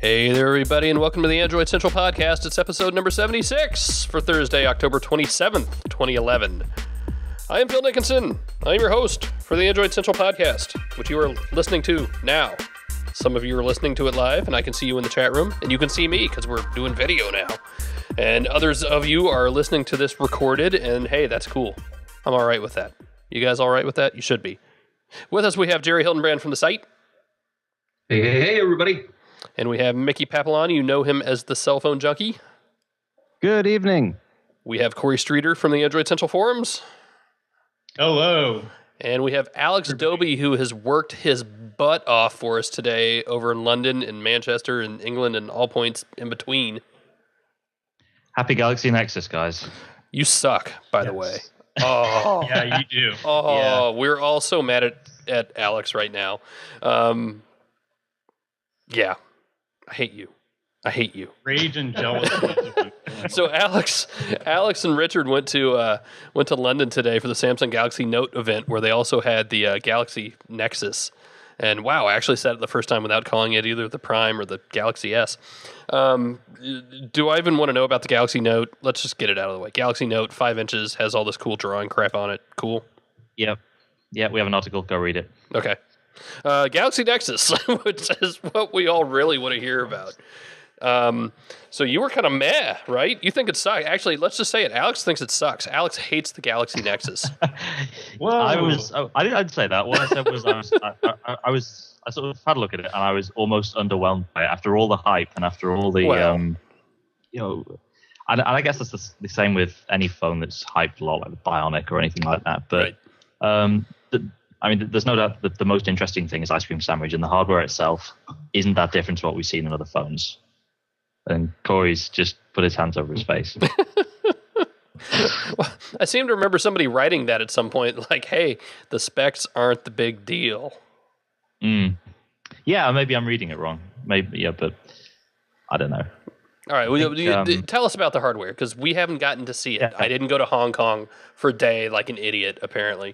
Hey there, everybody, and welcome to the Android Central Podcast. It's episode number 76 for Thursday, October 27th, 2011. I am Phil Dickinson. I'm your host for the Android Central Podcast, which you are listening to now. Some of you are listening to it live, and I can see you in the chat room, and you can see me because we're doing video now. And others of you are listening to this recorded, and hey, that's cool. I'm all right with that. You guys all right with that? You should be. With us, we have Jerry Hildenbrand from the site. Hey, everybody. And we have Mickey Papillon. You know him as the Cell Phone Junkie. Good evening. We have Corey Streeter from the Android Central Forums. Hello. And we have Alex Doby, who has worked his butt off for us today over in London and Manchester and England and all points in between. Happy Galaxy Nexus, guys. You suck, by the way. Oh, Yeah, you do. oh, we're all so mad at Alex right now. Yeah, I hate you. I hate you. Rage and jealousy. So Alex and Richard went to London today for the Samsung Galaxy Note event, where they also had the Galaxy Nexus. And wow, I actually said it the first time without calling it either the Prime or the Galaxy S. Do I even want to know about the Galaxy Note? Let's just get it out of the way. Galaxy Note, 5 inches, has all this cool drawing crap on it. Cool. Yep. Yeah, we have an article. Go read it. Okay. Galaxy Nexus, which is what we all really want to hear about. So you were kind of meh, right? You think it sucks. Actually, let's just say it. Alex thinks it sucks. Alex hates the Galaxy Nexus. Well, I didn't say that. What I said was I sort of had a look at it and I was almost underwhelmed by it after all the hype and after all the and I guess that's the same with any phone that's hyped a lot, like the Bionic or anything like that. But there's no doubt that the most interesting thing is Ice Cream Sandwich, and the hardware itself isn't that different to what we've seen in other phones. And Corey's just put his hands over his face. Well, I seem to remember somebody writing that at some point, like, hey, the specs aren't the big deal. Yeah, maybe I'm reading it wrong. Maybe, yeah, but I don't know. All right, tell us about the hardware, because we haven't gotten to see it. Yeah. I didn't go to Hong Kong for a day like an idiot, apparently.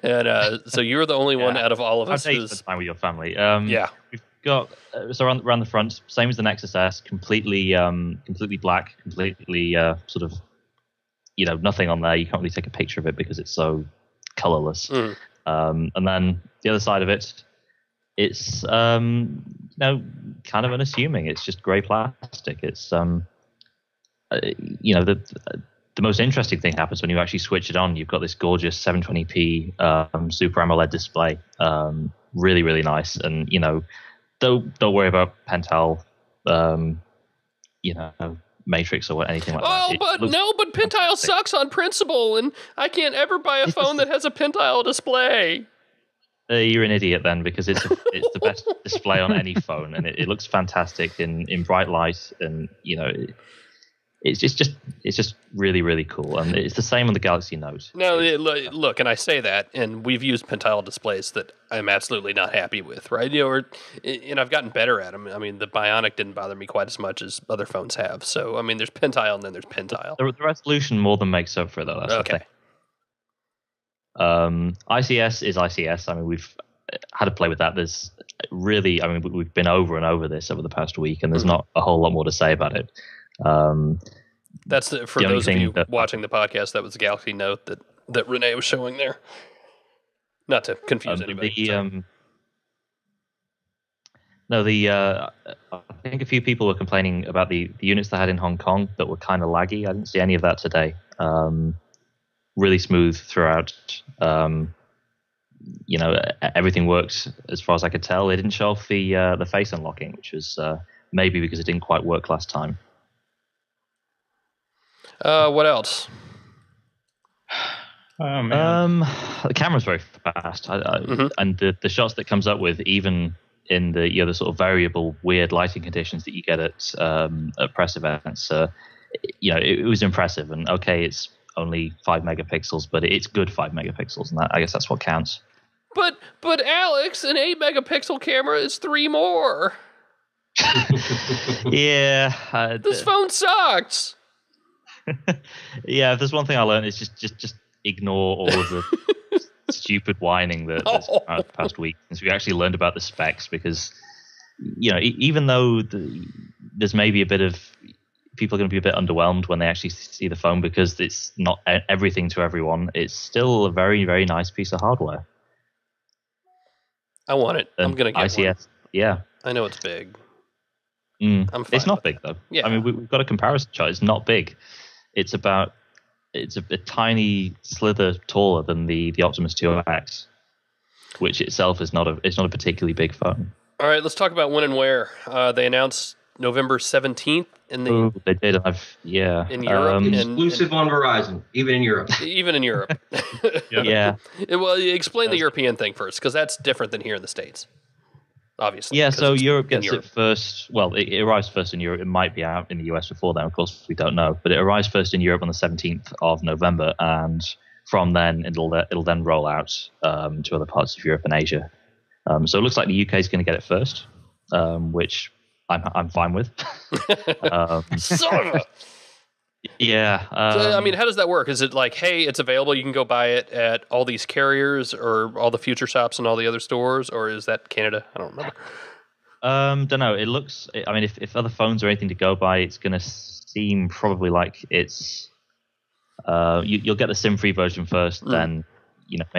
And so you're the only one out of all of us who's... time with your family. We've got, so around the front, same as the Nexus S, completely black, completely sort of, nothing on there. You can't really take a picture of it because it's so colorless. And then the other side of it, it's kind of unassuming. It's just grey plastic. It's the most interesting thing happens when you actually switch it on. You've got this gorgeous 720p Super AMOLED display, really, really nice. And don't worry about Pentel, Matrix or anything like that. But Pentel sucks on principle, and I can't ever buy a phone that has a Pentel display. You're an idiot then, because it's the best display on any phone, and it looks fantastic in bright light, and it's just really, really cool, and it's the same on the Galaxy Note. No, look, and I say that, and we've used Pentel displays that I'm absolutely not happy with, right? And I've gotten better at them. I mean, the Bionic didn't bother me quite as much as other phones have. So, I mean, there's Pentel and then there's Pentel. The resolution more than makes up for it, though. That's okay. ICS is ICS. I mean, we've had to play with that. There's really, we've been over and over this over the past week, and there's not a whole lot more to say about it. That's for those of you watching the podcast. That was the Galaxy Note that Renee was showing there. Not to confuse anybody. I think a few people were complaining about the units they had in Hong Kong that were kind of laggy. I didn't see any of that today. Really smooth throughout. Everything worked as far as I could tell. They didn't show off the face unlocking, which was maybe because it didn't quite work last time. What else? Oh, man. The camera's very fast, and the shots that comes up with, even in the sort of variable, weird lighting conditions that you get at press events, it was impressive. And okay, it's only 5 megapixels, but it's good 5 megapixels, and I guess that's what counts. But Alex, an 8 megapixel camera is 3 more. Yeah, this phone sucks. Yeah, if there's one thing I learned, is just ignore all of the stupid whining that's past week, since we actually learned about the specs, because even though there's maybe a bit of people are going to be a bit underwhelmed when they actually see the phone because it's not everything to everyone, it's still a very, very nice piece of hardware. I want it. I'm going to get ICS, one. Yeah. I know it's big. I'm fine. It's not big, that. though. Yeah. I mean, we've got a comparison chart. It's not big. It's a tiny slither taller than the Optimus 2X, which itself is not a particularly big phone. All right, let's talk about when and where. They announced November 17th in the. They did. In Europe, exclusive on Verizon, even in Europe. Even in Europe. Yeah. Well, explain the European thing first, because that's different than here in the States. Obviously. Yeah. So Europe gets it first. Well, it arrives first in Europe. It might be out in the US before then. Of course, we don't know. But it arrives first in Europe on the 17th of November, and from then it'll then roll out to other parts of Europe and Asia. So it looks like the UK is going to get it first, which I'm fine with. Son of a... Yeah. So, I mean, how does that work? Is it like, hey, it's available, you can go buy it at all these carriers or all the future shops and all the other stores, or is that Canada? I don't remember. Don't know. It looks. I mean, if other phones are anything to go by, it's going to seem probably like it's. You'll get the SIM-free version first, then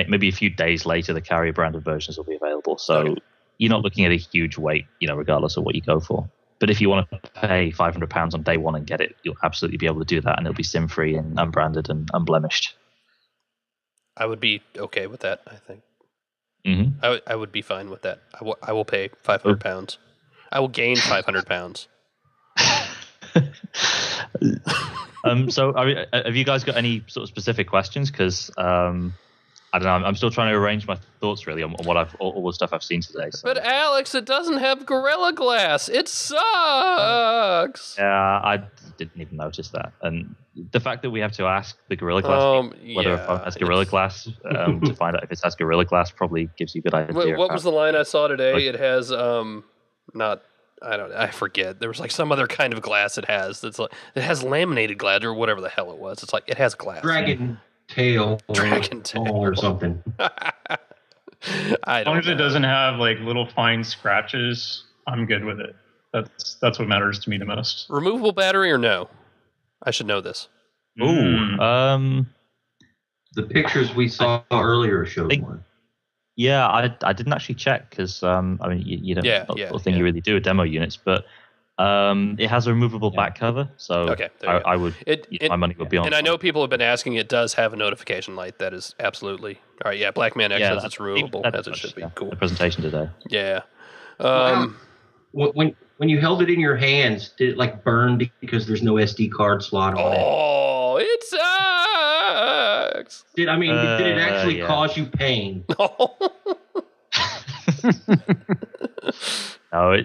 maybe a few days later the carrier-branded versions will be available. So you're not looking at a huge wait, regardless of what you go for. But if you want to pay £500 on day one and get it, you'll absolutely be able to do that, and it'll be SIM-free and unbranded and unblemished. I would be okay with that, I think. Mm-hmm. I would be fine with that. I will pay £500. I will gain £500. So have you guys got any sort of specific questions? Because I don't know. I'm still trying to arrange my thoughts really on what all the stuff I've seen today. So. But Alex, it doesn't have Gorilla Glass. It sucks. Yeah, I didn't even notice that. And the fact that we have to ask the Gorilla Glass whether a phone has Gorilla Glass to find out if it has Gorilla Glass probably gives you a good idea. What was the line I saw today? It has I forget. There was like some other kind of glass it has. It has laminated glass or whatever the hell it was. It's like it has glass. Dragon tail or something. As long as it doesn't have like little fine scratches, I'm good with it. That's what matters to me the most. Removable battery or no? I should know this. Ooh. The pictures we saw earlier showed one. Yeah, I didn't actually check because I mean you don't you really do with demo units, but it has a removable back cover, so I would my money would be on. And I know people have been asking. It does have a notification light that is absolutely all right. Yeah, Black Man X says it's removable as it should be. Cool. The presentation today. Yeah. When you held it in your hands, did it like burn because there's no SD card slot on it? Oh, it sucks. Did it actually cause you pain? No,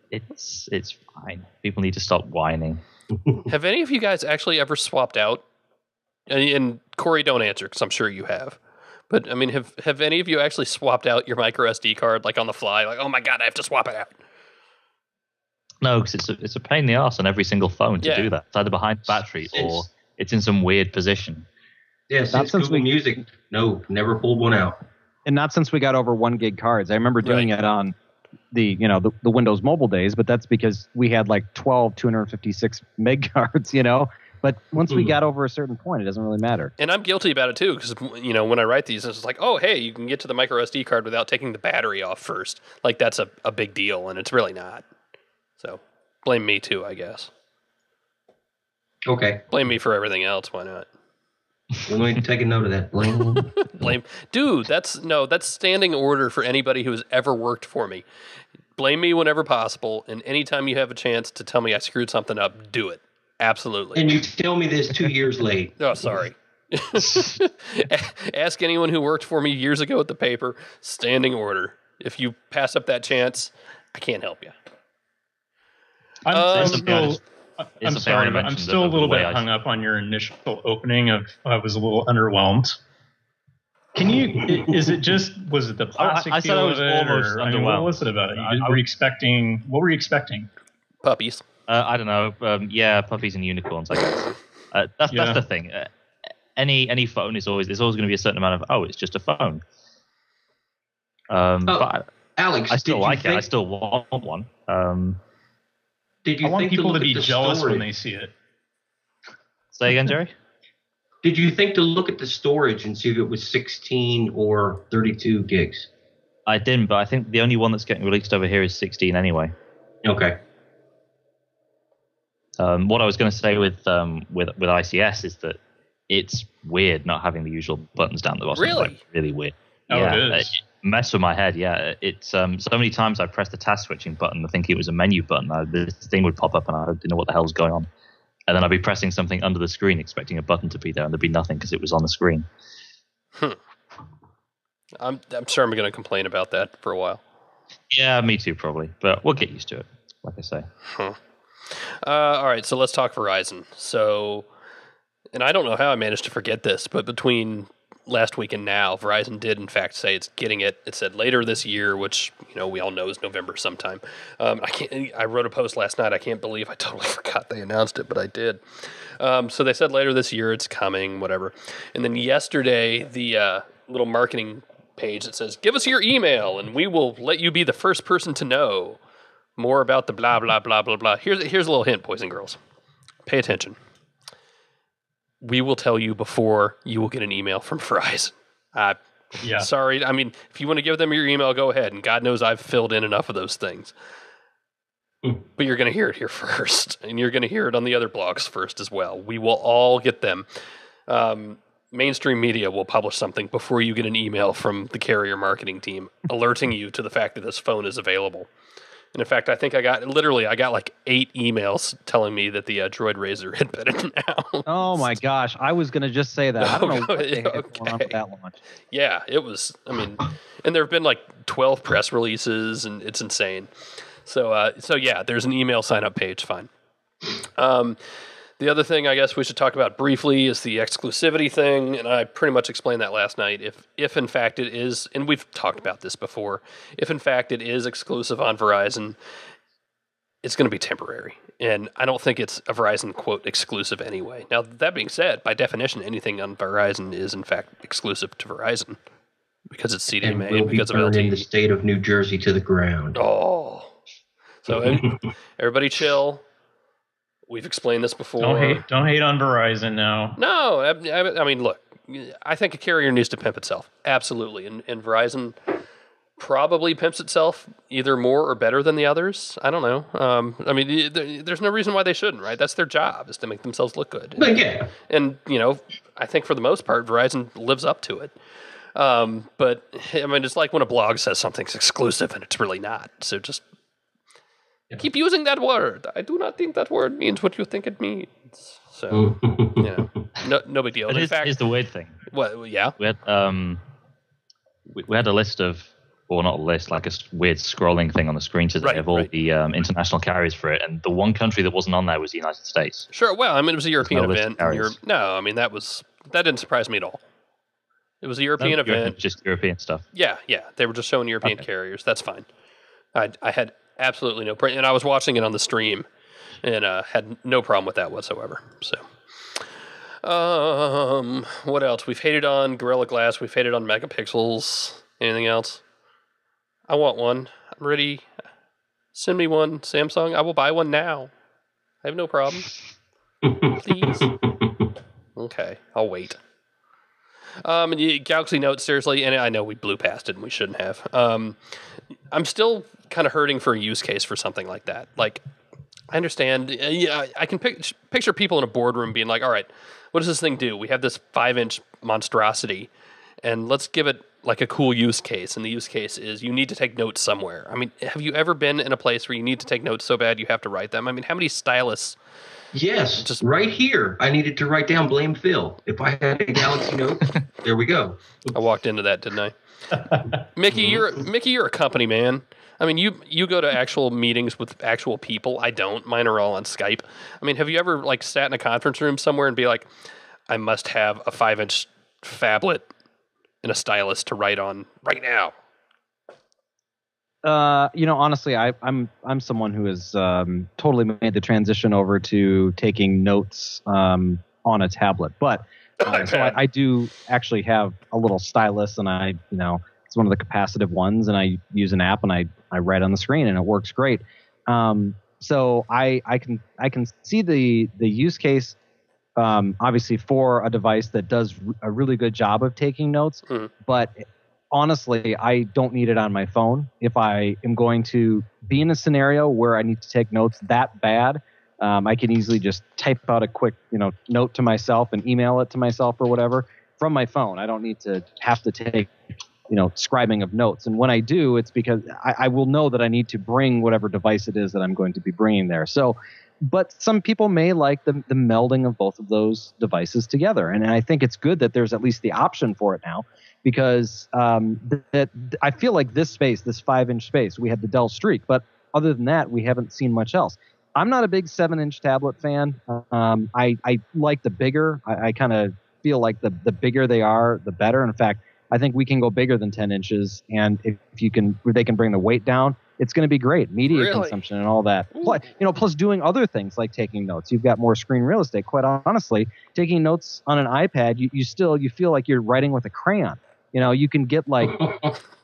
it's fine. People need to stop whining. Have any of you guys actually ever swapped out? And Corey, don't answer because I'm sure you have. But I mean, have any of you actually swapped out your micro SD card like on the fly? Like, oh my god, I have to swap it out. No, because it's a pain in the arse on every single phone to do that. It's either behind the battery or it's in some weird position. Yeah, since Google Music, no, never pulled one out. And not since we got over 1 gig cards. I remember doing it on the Windows Mobile days, but that's because we had like 12 256 meg cards, But once we got over a certain point, it doesn't really matter. And I'm guilty about it too, because when I write these, it's like, oh hey, you can get to the micro SD card without taking the battery off first. Like that's a big deal, and it's really not. So blame me too, I guess. Okay. Blame me for everything else. Why not? Let me take a note of that. Blame. Dude, that's standing order for anybody who has ever worked for me. Blame me whenever possible, and anytime you have a chance to tell me I screwed something up, do it. Absolutely. And you tell me this 2 years late. Oh, sorry. Ask anyone who worked for me years ago at the paper. Standing order. If you pass up that chance, I can't help you. I'm sorry, but I'm still a little bit hung up on your initial opening of I was a little underwhelmed. Can you? Was it the plastic I feel said I was of it, almost underwhelmed. what was it about it? What were you expecting? Puppies. I don't know. Puppies and unicorns. I guess that's the thing. Any phone is always there's always going to be a certain amount of it's just a phone. But Alex, I still like it. I still want one. Did you I want think people to look be at the jealous storage? when they see it? Say again, Jerry? Did you think to look at the storage and see if it was 16 or 32 gigs? I didn't, but I think the only one that's getting released over here is 16 anyway. Okay. What I was going to say with ICS is that it's weird not having the usual buttons down the bottom. Really? Like, really weird. Oh, yeah, it is. It messed with my head. Yeah, it's so many times I pressed the task switching button, I think it was a menu button. This thing would pop up, and I didn't know what the hell was going on. And then I'd be pressing something under the screen, expecting a button to be there, and there'd be nothing because it was on the screen. I'm sure I'm going to complain about that for a while. Yeah, me too, probably. But we'll get used to it, like I say. All right, so let's talk Verizon. So, and I don't know how I managed to forget this, but between last week and now, Verizon did in fact say it's getting it. It said later this year, which we all know is November sometime. I wrote a post last night. I can't believe I totally forgot they announced it, but I did. So they said later this year it's coming, whatever. And then yesterday, the little marketing page that says, "Give us your email, and we will let you be the first person to know more about the blah blah blah blah blah." Here's a little hint, boys and girls. Pay attention. We will tell you before you will get an email from Verizon. Yeah. Sorry. I mean, if you want to give them your email, go ahead. And God knows I've filled in enough of those things. But you're going to hear it here first. And you're going to hear it on the other blogs first as well. We will all get them. Mainstream media will publish something before you get an email from the carrier marketing team alerting you to the fact that this phone is available. And in fact, I think I got like 8 emails telling me that the Droid Razr had been announced. Oh my gosh, I was going to just say that. I don't know what the heck is going on with that launch. Yeah, it was. I mean, and there have been like 12 press releases, and it's insane. So yeah, there's an email sign-up page. Fine. The other thing I guess we should talk about briefly is the exclusivity thing, and I pretty much explained that last night. If in fact it is, and we've talked about this before, if in fact it is exclusive on Verizon, it's going to be temporary. And I don't think it's a Verizon, quote, exclusive anyway. Now, that being said, by definition, anything on Verizon is in fact exclusive to Verizon because it's CDMA and because of LTE. In the state of New Jersey to the ground. Oh. So everybody chill. We've explained this before. Don't hate on Verizon now. No, I mean, look, I think a carrier needs to pimp itself. Absolutely. And Verizon probably pimps itself either more or better than the others. I don't know. I mean, there's no reason why they shouldn't, right? That's their job, is to make themselves look good. But yeah. And, I think for the most part, Verizon lives up to it. But, I mean, it's like when a blog says something's exclusive and it's really not. So just keep using that word. I do not think that word means what you think it means. So, no big deal. But here's the weird thing. Well, yeah. We had we had a list of, or not a list, like a weird scrolling thing on the screen today of all the international carriers for it, and the one country that wasn't on there was the United States. Sure. Well, I mean, it was a European event. No, I mean, that didn't surprise me at all. It was a European event. Just European stuff. Yeah. They were just showing European carriers. That's fine. I had absolutely no problem. And I was watching it on the stream and had no problem with that whatsoever. So, what else? We've hated on Gorilla Glass. We've hated on megapixels. Anything else? I want one. I'm ready. Send me one, Samsung. I will buy one now. I have no problem. Please. Okay, I'll wait. Galaxy Note, seriously, and I know we blew past it and we shouldn't have. I'm still kind of hurting for a use case for something like that. Like, I understand. I can picture people in a boardroom being like, all right, what does this thing do? We have this 5-inch monstrosity, and let's give it like a cool use case. And the use case is you need to take notes somewhere. I mean, have you ever been in a place where you need to take notes so bad you have to write them? I mean, how many stylus? Yes, right here. I needed to write down blame Phil. If I had a Galaxy Note, there we go. I walked into that, didn't I? Mickey, you're a company man. I mean, you go to actual meetings with actual people. I don't. Mine are all on Skype. I mean, have you ever like sat in a conference room somewhere and be like, I must have a 5-inch phablet and a stylus to write on right now? Honestly, I'm someone who has totally made the transition over to taking notes on a tablet. But so I do actually have a little stylus, and I It's one of the capacitive ones, and I use an app and I write on the screen, and it works great. So I can see the use case, obviously, for a device that does a really good job of taking notes. But honestly, I don't need it on my phone. If I am going to be in a scenario where I need to take notes that bad, I can easily just type out a quick note to myself and email it to myself or whatever from my phone. I don't need to have to take scribing of notes. And when I do, it's because I will know that I need to bring whatever device it is that I'm going to be bringing there. So, but some people may like the melding of both of those devices together. And I think it's good that there's at least the option for it now, because that I feel like this 5-inch space, we had the Dell Streak, but other than that, we haven't seen much else. I'm not a big 7-inch tablet fan. I like the bigger. I kind of feel like the bigger they are, the better. In fact, I think we can go bigger than 10 inches, and if they can bring the weight down, it's going to be great. Media consumption and all that. Plus doing other things like taking notes. You've got more screen real estate. Quite honestly, taking notes on an iPad, you feel like you're writing with a crayon. You can get like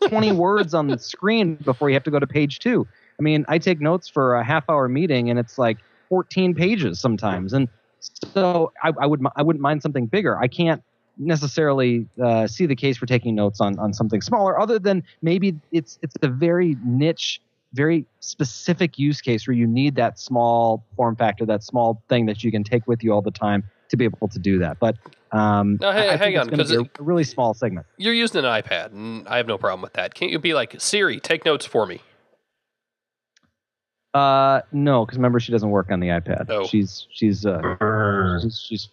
20 words on the screen before you have to go to page 2. I mean, I take notes for a half-hour meeting, and it's like 14 pages sometimes. And so I wouldn't mind something bigger. I can't necessarily see the case for taking notes on something smaller, other than maybe it's a very niche, very specific use case where you need that small form factor, that small thing that you can take with you all the time to be able to do that. But hang on, because it's a really small segment. You're using an iPad, and I have no problem with that. Can't you be like, Siri, take notes for me? No, because remember, she doesn't work on the iPad. Oh. She's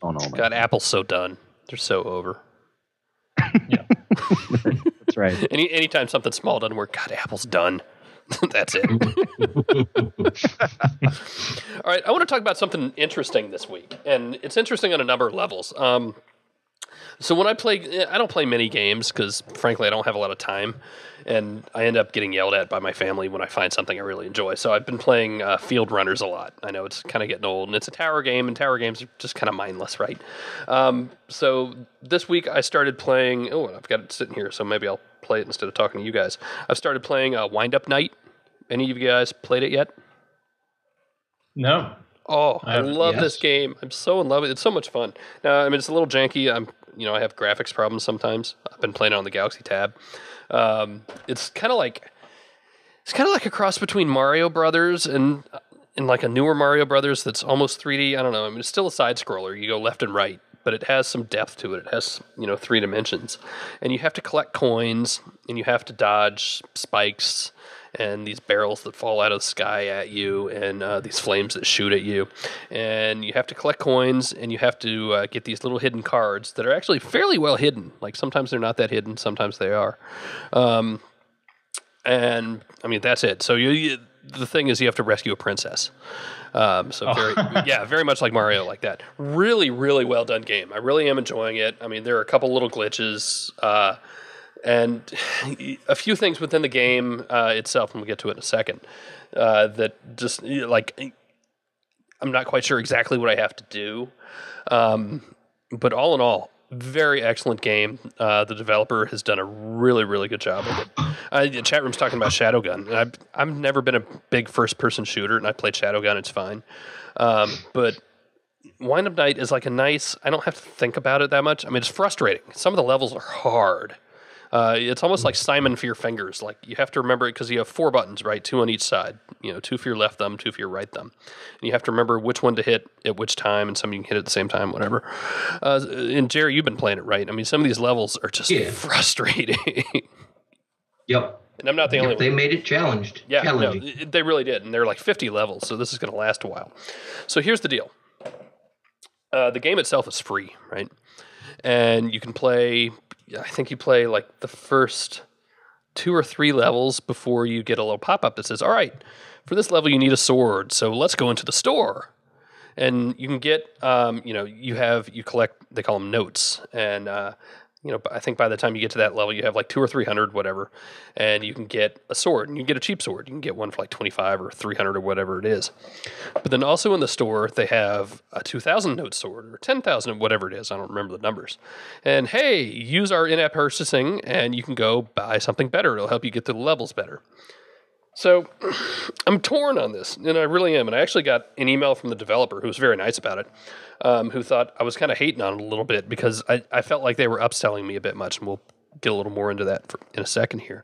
phone only. God, Apple's so done. They're so over. Yeah, that's right. Anytime something small doesn't work, God, Apple's done. That's it. All right, I want to talk about something interesting this week, and it's interesting on a number of levels. So when I don't play many games because, frankly, I don't have a lot of time, and I end up getting yelled at by my family when I find something I really enjoy. So I've been playing Field Runners a lot. I know it's kind of getting old, and it's a tower game, and tower games are just kind of mindless, right? So this week I started playing. Oh, I've got it sitting here, so maybe I'll play it instead of talking to you guys. I've started playing Wind Up Night. Any of you guys played it yet? No. Oh, I love this game. I'm so in love with it. It's so much fun. Now, I mean, it's a little janky. I have graphics problems sometimes. I've been playing it on the Galaxy Tab. It's kind of like a cross between Mario Brothers and like a newer Mario Brothers that's almost 3D. I don't know. I mean, it's still a side scroller. You go left and right, but it has some depth to it. It has 3 dimensions, and you have to collect coins, and you have to dodge spikes and these barrels that fall out of the sky at you, and these flames that shoot at you. And you have to collect coins, and you have to get these little hidden cards that are actually fairly well hidden. Like, sometimes they're not that hidden, sometimes they are. And, I mean, that's it. So the thing is, you have to rescue a princess. Very much like Mario, like that. Really, really well done game. I really am enjoying it. I mean, there are a couple little glitches, and a few things within the game itself, and we'll get to it in a second, that just, I'm not quite sure exactly what I have to do. But all in all, very excellent game. The developer has done a really, really good job with it. The chat room's talking about Shadowgun. And I've never been a big first-person shooter, and I played Shadowgun. It's fine. But Wind Up Night is like a nice... I don't have to think about it that much. I mean, it's frustrating. Some of the levels are hard. It's almost like Simon for your fingers. Like, you have to remember it because you have 4 buttons, right? 2 on each side. 2 for your left thumb, 2 for your right thumb. And you have to remember which one to hit at which time, and some you can hit at the same time, whatever. And Jerry, you've been playing it, right? I mean, some of these levels are just frustrating. Yep. And I'm not the only one. They made it challenging. No, they really did. And they're like 50 levels, so this is going to last a while. So here's the deal. The game itself is free, right? And you can play... I think you play like the first 2 or 3 levels before you get a little pop-up that says, all right, for this level you need a sword, so let's go into the store. And you can get, you collect, they call them notes, and I think by the time you get to that level, you have like 200 or 300, whatever, and you can get a sword, and you can get a cheap sword. You can get one for like 25 or 300 or whatever it is. But then also in the store, they have a 2,000 note sword or 10,000, whatever it is. I don't remember the numbers. And hey, use our in-app purchasing, and you can go buy something better. It'll help you get to the levels better. So I'm torn on this, and I really am. And I actually got an email from the developer who was very nice about it, who thought I was kind of hating on it a little bit because I felt like they were upselling me a bit much, and we'll get a little more into that in a second here.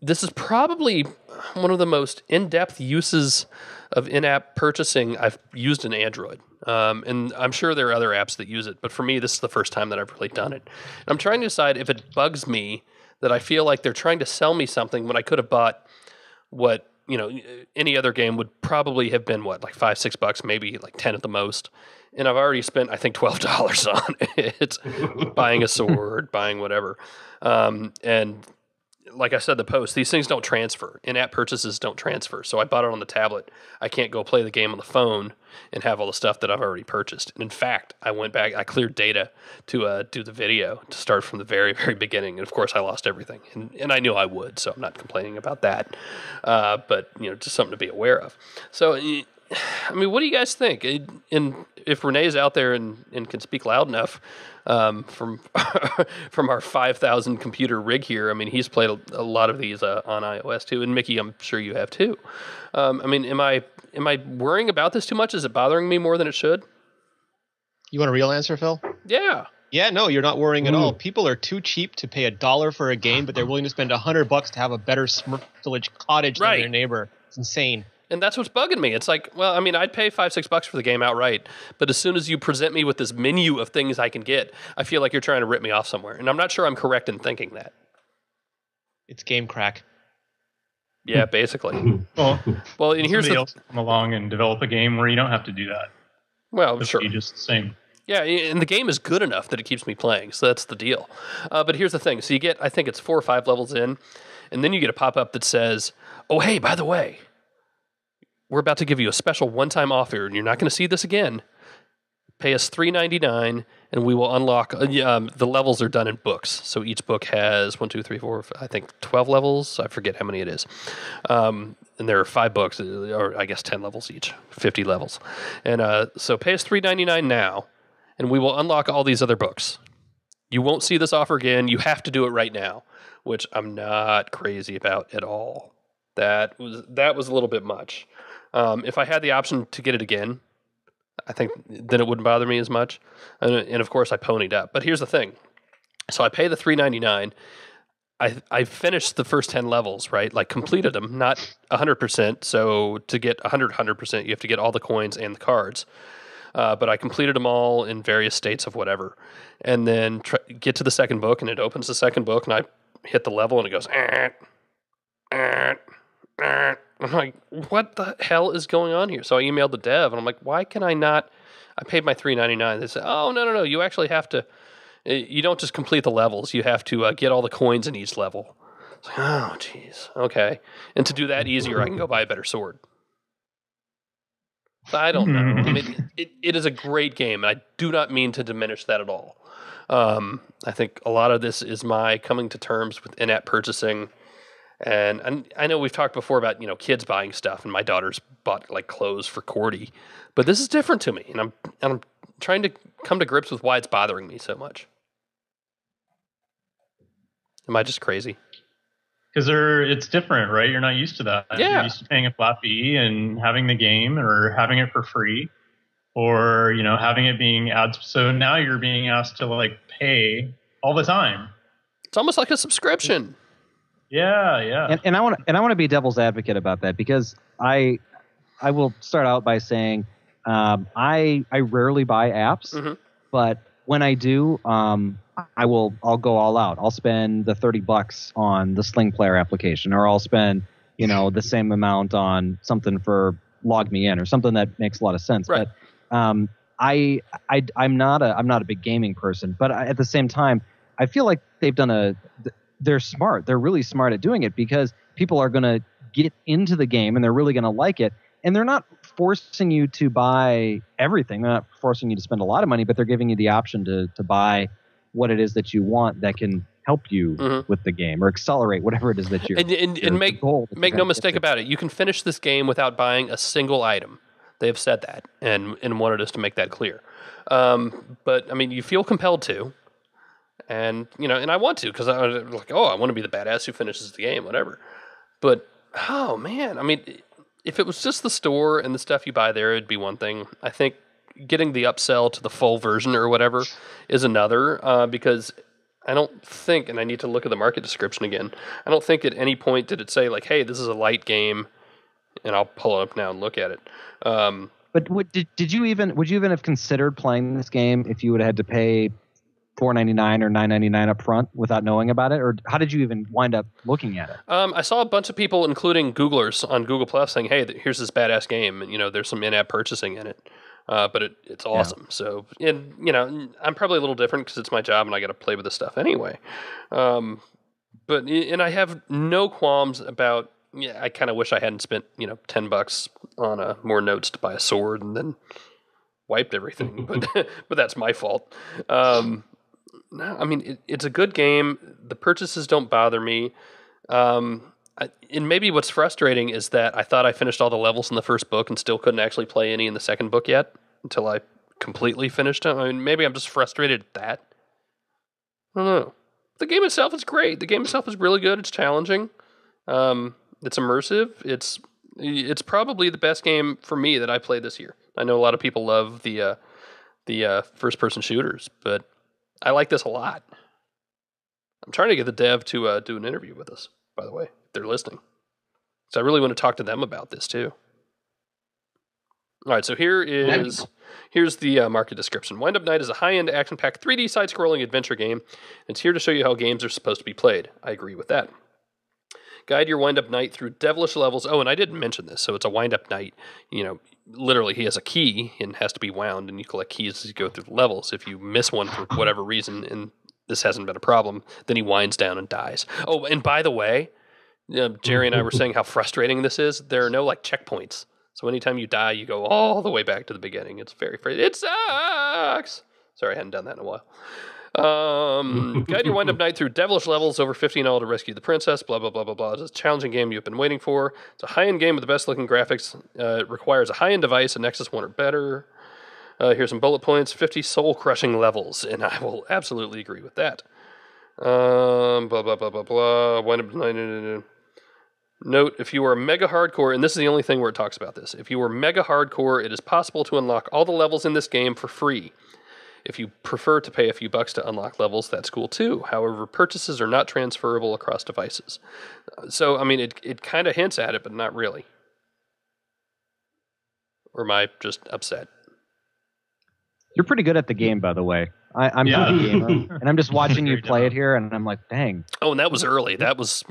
This is probably one of the most in-depth uses of in-app purchasing I've used in Android. And I'm sure there are other apps that use it, but for me, this is the first time that I've really done it. And I'm trying to decide if it bugs me that I feel like they're trying to sell me something when I could have bought what, any other game would probably have been like $5-6, maybe like 10 at the most. And I've already spent, I think, $12 on it, buying a sword, buying whatever. And like I said, the post, these things don't transfer. In-app purchases don't transfer. So I bought it on the tablet. I can't go play the game on the phone and have all the stuff that I've already purchased. And in fact, I went back, I cleared data to do the video, to start from the very, very beginning. And of course, I lost everything. And I knew I would, so I'm not complaining about that. But, just something to be aware of. So, what do you guys think? And if Renee's out there and can speak loud enough from our 5,000 computer rig here, he's played a lot of these on iOS too. And Mickey, I'm sure you have too. Am I worrying about this too much? Is it bothering me more than it should? You want a real answer, Phil? Yeah. Yeah, no, you're not worrying at all. People are too cheap to pay $1 for a game, but they're willing to spend $100 to have a better Smurf Village cottage than their neighbor. It's insane. And that's what's bugging me. It's like, well, I'd pay $5-6 for the game outright, but as soon as you present me with this menu of things I can get, I feel like you're trying to rip me off somewhere. And I'm not sure I'm correct in thinking that. It's game crack. Yeah, basically. Well, and here's else come along and develop a game where you don't have to do that. Well, sure. You just the same. Yeah, and the game is good enough that it keeps me playing, so that's the deal. But here's the thing. So you get, I think it's 4 or 5 levels in, and then you get a pop-up that says, oh, hey, by the way, we're about to give you a special one-time offer, and you're not going to see this again. Pay us $3.99, and we will unlock. The levels are done in books, so each book has 1, 2, 3, 4, I think 12 levels. I forget how many it is. And there are 5 books, or I guess 10 levels each, 50 levels. And so pay us $3.99 now, and we will unlock all these other books. You won't see this offer again. You have to do it right now, which I'm not crazy about at all. That was a little bit much. If I had the option to get it again, I think then it wouldn't bother me as much. And of course, I ponied up. But here's the thing. So I pay the $3.99. I finished the first 10 levels, right? Like completed them, not 100%. So to get 100%, you have to get all the coins and the cards. But I completed them all in various states of whatever. And then get to the second book, and it opens the second book, and I hit the level, and it goes, I'm like, what the hell is going on here? So I emailed the dev, and I'm like, why can I not? I paid my $3.99. They said, oh, no. You actually have to, you don't just complete the levels. You have to get all the coins in each level. It's like, oh, jeez. Okay. And to do that easier, I can go buy a better sword. So I don't know. It is a great game, and I do not mean to diminish that at all. I think a lot of this is my coming to terms with in-app purchasing. And I know we've talked before about, kids buying stuff, and my daughter's bought like clothes for Cordy, but this is different to me, and I'm trying to come to grips with why it's bothering me so much. Am I just crazy? Because it's different, right? You're not used to that. Yeah. You're used to paying a flat fee and having the game, or having it for free, or having it being ads. So now you're being asked to pay all the time. It's almost like a subscription. Yeah. And I want to be devil's advocate about that, because I will start out by saying I rarely buy apps, but when I do, I'll go all out. I'll spend the $30 on the Sling Player application, or I'll spend the same amount on something for Log Me In, or something that makes a lot of sense. Right. But I'm not a big gaming person, but at the same time, I feel like they've done they're smart. They're really smart at doing it, because people are going to get into the game and they're really going to like it. And they're not forcing you to buy everything. They're not forcing you to spend a lot of money, but they're giving you the option to buy what it is that you want that can help you with the game or accelerate whatever it is that you're. And make no mistake about it. You can finish this game without buying a single item. They have said that and wanted us to make that clear. But I mean, you feel compelled to, and and I want to because I'm like, I want to be the badass who finishes the game, whatever. But oh man, I mean, if it was just the store and the stuff you buy there, it'd be one thing. I think getting the upsell to the full version or whatever is another, because I don't think, and I need to look at the market description again, I don't think at any point did it say like, hey, this is a light game, and I'll pull it up now and look at it. But would you even have considered playing this game if you would have had to pay $4.99 or $9.99 up front without knowing about it? Or how did you even wind up looking at it? I saw a bunch of people, including Googlers on Google Plus, saying, hey, here's this badass game, and there's some in-app purchasing in it. But it's awesome. Yeah. So, and I'm probably a little different because it's my job and I got to play with this stuff anyway. But I have no qualms about. I kind of wish I hadn't spent $10 on more notes to buy a sword and then wiped everything. But that's my fault. No, I mean it's a good game. The purchases don't bother me. And maybe what's frustrating is that I thought I finished all the levels in the first book and still couldn't actually play any in the second book yet until I completely finished them. I mean, maybe I'm just frustrated at that. I don't know. The game itself is great. The game itself is really good. It's challenging. It's immersive. It's probably the best game for me that I played this year. I know a lot of people love the first-person shooters, but I like this a lot. I'm trying to get the dev to do an interview with us, by the way, if they're listening. So I really want to talk to them about this, too. All right, so here's the market description. Wind Up Night is a high-end, action-packed 3D side-scrolling adventure game. It's here to show you how games are supposed to be played. I agree with that. Guide your wind-up knight through devilish levels. Oh, and I didn't mention this. So it's a wind-up knight. Literally, he has a key and has to be wound, and you collect keys as you go through the levels. If you miss one for whatever reason, and this hasn't been a problem, then he winds down and dies. Oh, and by the way, Jerry and I were saying how frustrating this is. There are no checkpoints. So anytime you die, you go all the way back to the beginning. It's very frustrating. It sucks. Sorry, I hadn't done that in a while. Guide your wind-up knight through devilish levels, over 50 in all to rescue the princess, blah, blah, blah, blah, blah. It's a challenging game you've been waiting for. It's a high-end game with the best-looking graphics. It requires a high-end device, a Nexus 1 or better. Here's some bullet points, 50 soul-crushing levels, and I will absolutely agree with that. Blah, blah, blah, blah, blah. Wind-up knight... Note, if you are mega hardcore, and this is the only thing where it talks about this, if you are mega hardcore, it is possible to unlock all the levels in this game for free. If you prefer to pay a few bucks to unlock levels, that's cool too. However, purchases are not transferable across devices. So, I mean, it kind of hints at it, but not really. Or am I just upset? You're pretty good at the game, by the way. I'm not a gamer, and I'm just watching you play it here, and I'm like, dang. Oh, and that was early. That was,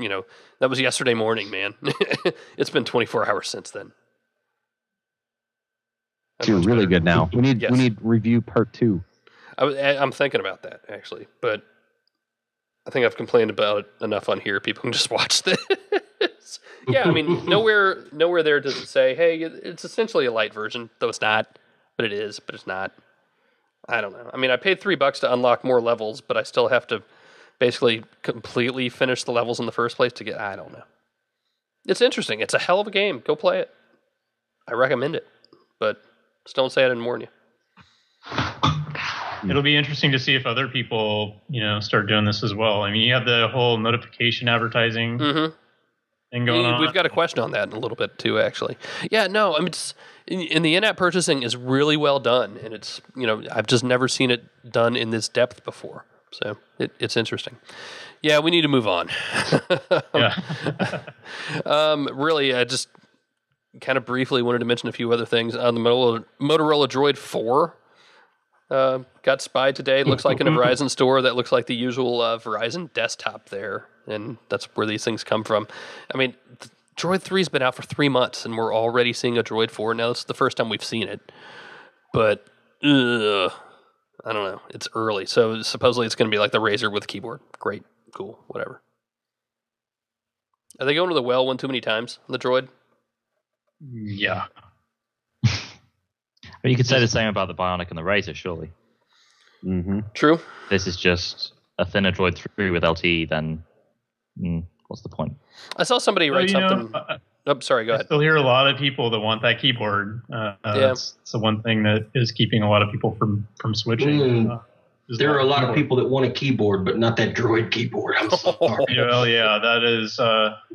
that was yesterday morning, man. It's been 24 hours since then. You're really good now. We need review part 2. I'm thinking about that, actually, but I think I've complained about it enough on here. People can just watch this. Yeah, I mean, nowhere there does it say, hey, it's essentially a light version, though it's not, but it is, but it's not. I don't know. I mean, I paid $3 to unlock more levels, but I still have to basically completely finish the levels in the first place to get, I don't know. It's interesting. It's a hell of a game. Go play it. I recommend it, but just don't say I didn't warn you. It'll be interesting to see if other people, start doing this as well. I mean, you have the whole notification advertising thing going on. We've got a question on that in a little bit too, actually. Yeah, no, I mean, in the in-app purchasing is really well done, and it's I've just never seen it done in this depth before. So it's interesting. Yeah, we need to move on. Yeah. Really, I just kind of briefly wanted to mention a few other things. On the Motorola Droid 4 got spied today. Looks like in a Verizon store. That looks like the usual Verizon desktop there, and that's where these things come from. I mean, Droid 3's been out for 3 months, and we're already seeing a Droid 4. Now, this is the first time we've seen it. But, I don't know. It's early. So, supposedly it's going to be like the Razer with keyboard. Great. Cool. Whatever. Are they going to the well one too many times, the Droid? Yeah. But you could say the same about the Bionic and the Razer, surely. Mm-hmm. True. This is just a thinner Droid 3 with LTE, then what's the point? I saw somebody write something. Sorry, go ahead. I still hear a lot of people that want that keyboard. That's the one thing that is keeping a lot of people from switching. There are a lot of people that want a keyboard, but not that Droid keyboard. I'm sorry. Yeah, that is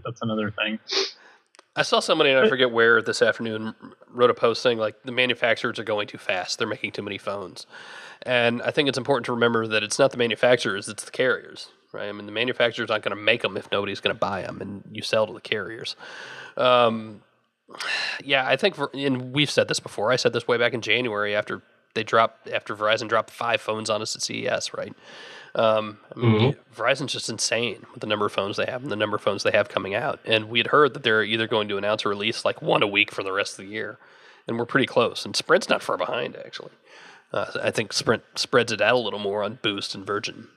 that's another thing. I saw somebody, and I forget where, this afternoon wrote a post saying, like, the manufacturers are going too fast. They're making too many phones. And I think it's important to remember that it's not the manufacturers, it's the carriers, right? I mean, the manufacturer's not going to make them if nobody's going to buy them, and you sell to the carriers. Yeah, I think, and we've said this before. I said this way back in January after Verizon dropped 5 phones on us at CES, right? Verizon's just insane with the number of phones they have and the number of phones they have coming out. And we had heard that they're either going to announce a release like 1 a week for the rest of the year. And we're pretty close. And Sprint's not far behind, actually. I think Sprint spreads it out a little more on Boost and Virgin.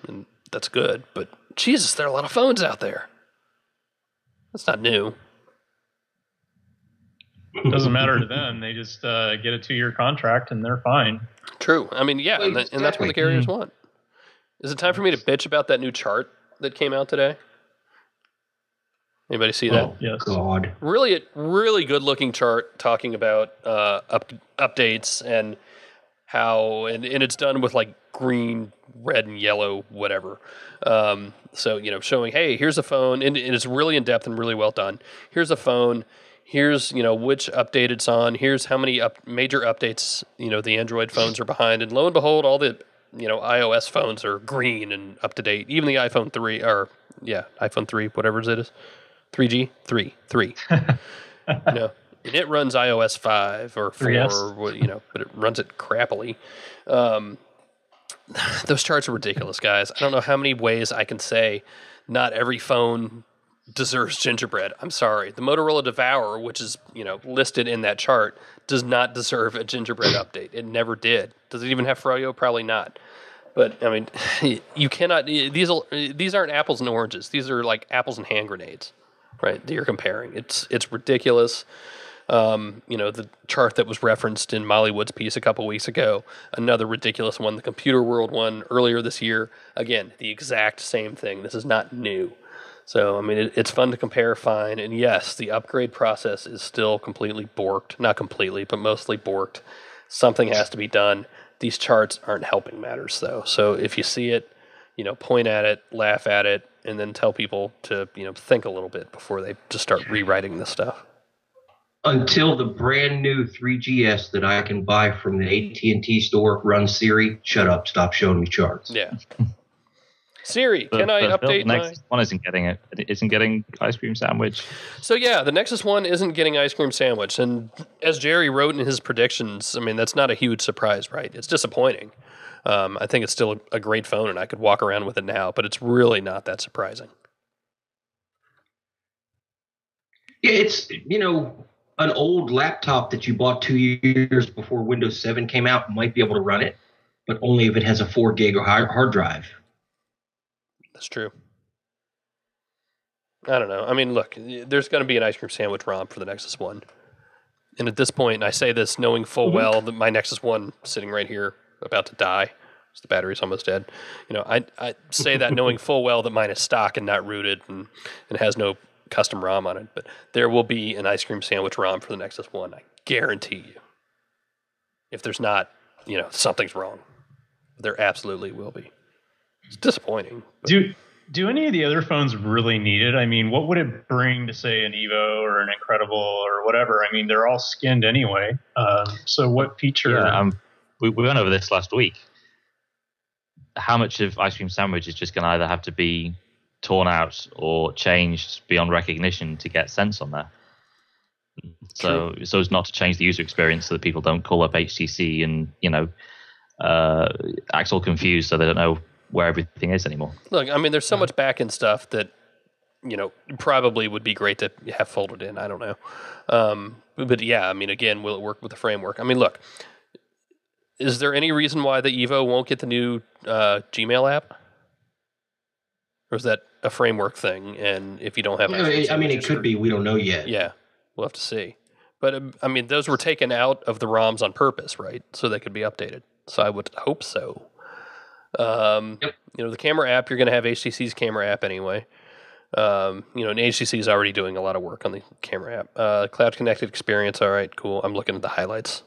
And that's good. But Jesus, there are a lot of phones out there. That's not new. It doesn't matter to them. They just get a 2-year contract and they're fine. True. I mean, yeah, and that's what the carriers want. Is it time for me to bitch about that new chart that came out today? Anybody see that? Yes. God. Really good looking chart talking about updates and how, and it's done with like green, red, and yellow, whatever. So, showing, hey, here's a phone, and it's really in depth and really well done. Here's a phone. Here's, which update it's on. Here's how many major updates, the Android phones are behind. And lo and behold, all the, iOS phones are green and up to date. Even the iPhone 3, iPhone 3, whatever it is. 3G? 3. And it runs iOS 5 or 4, but it runs it crappily. Those charts are ridiculous, guys. I don't know how many ways I can say not every phone deserves gingerbread. I'm sorry. The Motorola Devourer, which is, listed in that chart, does not deserve a gingerbread update. It never did. Does it even have Froyo? Probably not. But, I mean, you cannot... These aren't apples and oranges. These are like apples and hand grenades, right, that you're comparing. It's ridiculous. The chart that was referenced in Molly Wood's piece a couple weeks ago, another ridiculous one, the Computer World one earlier this year. Again, the exact same thing. This is not new. So, I mean, it's fun to compare, fine. And yes, the upgrade process is still completely borked. Not completely, but mostly borked. Something has to be done. These charts aren't helping matters, though. So if you see it, point at it, laugh at it, and then tell people to, think a little bit before they just start rewriting this stuff. Until the brand new 3GS that I can buy from the AT&T store runs Siri, shut up, stop showing me charts. Yeah. Siri, can I update my... Nexus one isn't getting it. It isn't getting ice cream sandwich. So yeah, the Nexus One isn't getting ice cream sandwich. And as Jerry wrote in his predictions, I mean, that's not a huge surprise, right? It's disappointing. I think it's still a great phone, and I could walk around with it now, but it's really not that surprising. Yeah, it's, an old laptop that you bought 2 years before Windows 7 came out might be able to run it, but only if it has a 4 gig or higher hard drive. That's true. I don't know. I mean, look, there's going to be an ice cream sandwich ROM for the Nexus One. And at this point, and I say this knowing full well that my Nexus One sitting right here about to die, the battery's almost dead. I say that knowing full well that mine is stock and not rooted and has no custom ROM on it. But there will be an ice cream sandwich ROM for the Nexus One. I guarantee you. If there's not, something's wrong. There absolutely will be. It's disappointing. Do any of the other phones really need it? I mean, what would it bring to, say, an Evo or an Incredible or whatever? I mean, they're all skinned anyway. So what feature... Yeah, we went over this last week. How much of Ice Cream Sandwich is just going to either have to be torn out or changed beyond recognition to get sense on there? So as not to change the user experience so that people don't call up HTC and, act all confused so they don't know where everything is anymore. Look, I mean, there's so much back-end stuff that, probably would be great to have folded in. I don't know. But yeah, I mean, again, will it work with the framework? I mean, look, is there any reason why the Evo won't get the new Gmail app? Or is that a framework thing? And if you don't have... it could be. We don't know yet. Yeah, we'll have to see. But, I mean, those were taken out of the ROMs on purpose, right? So they could be updated. so I would hope so. Yep. The camera app, you're going to have HTC's camera app anyway. And HTC is already doing a lot of work on the camera app. Cloud connected experience, all right, cool. I'm looking at the highlights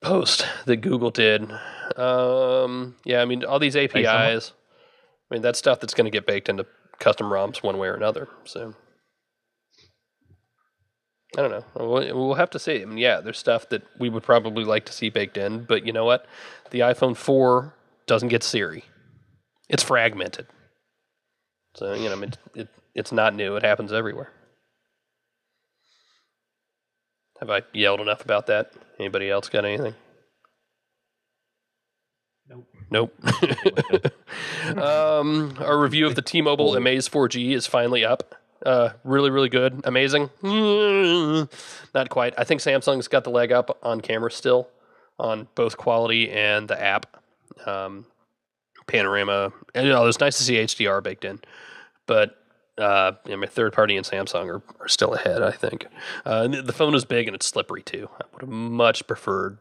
post that Google did. All these APIs, that's stuff that's going to get baked into custom ROMs one way or another. So I don't know. We'll have to see. There's stuff that we would probably like to see baked in, but you know what? The iPhone 4 doesn't get Siri. It's fragmented. So, it's not new. It happens everywhere. Have I yelled enough about that? Anybody else got anything? Nope. Our review of the T-Mobile AMAZE 4G is finally up. Really, really good. Amazing. Not quite. I think Samsung's got the leg up on camera still, on both quality and the app. Panorama. And, it's nice to see HDR baked in. But third party and Samsung are still ahead, I think. The phone is big and it's slippery too. I would have much preferred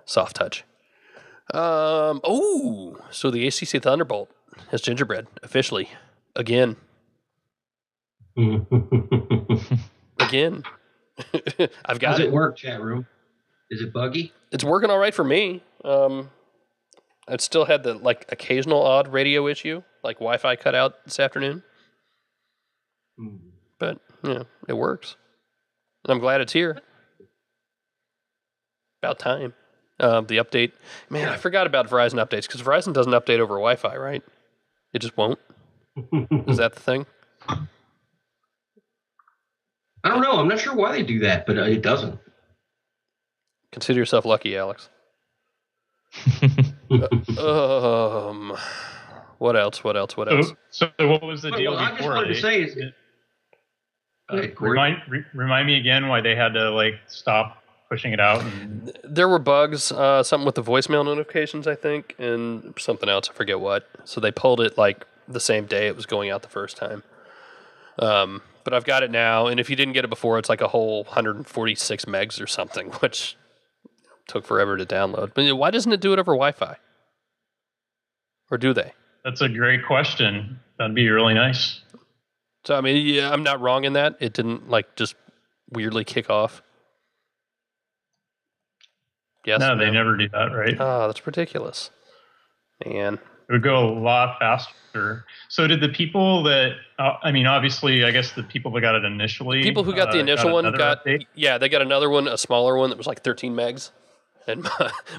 soft touch. So the HTC Thunderbolt has gingerbread officially again. Again. I've got it. How does it work, chat room? Is it buggy? It's working all right for me. I still had the occasional odd radio issue, like Wi-Fi cut out this afternoon. But it works. And I'm glad it's here. About time. The update. Man, I forgot about Verizon updates because Verizon doesn't update over Wi-Fi, right? It just won't. Is that the thing? I don't know. I'm not sure why they do that, but it doesn't. Consider yourself lucky, Alex. What else? So what was the deal before? I just wanted to say is remind me again why they had to stop pushing it out. There were bugs, something with the voicemail notifications, I think, and something else, I forget what. So they pulled it the same day it was going out the first time. But I've got it now, and if you didn't get it before, it's a whole 146 megs or something, which took forever to download. But why doesn't it do it over Wi-Fi? Or do they? That's a great question. That'd be really nice. So, I'm not wrong in that. It didn't, just weirdly kick off. Yes? No, they never do that, right? Oh, that's ridiculous. Man. It would go a lot faster. So did the people that, obviously, I guess the people that got it initially. People who got the initial one got, update? Yeah, they got another one, a smaller one that was 13 megs and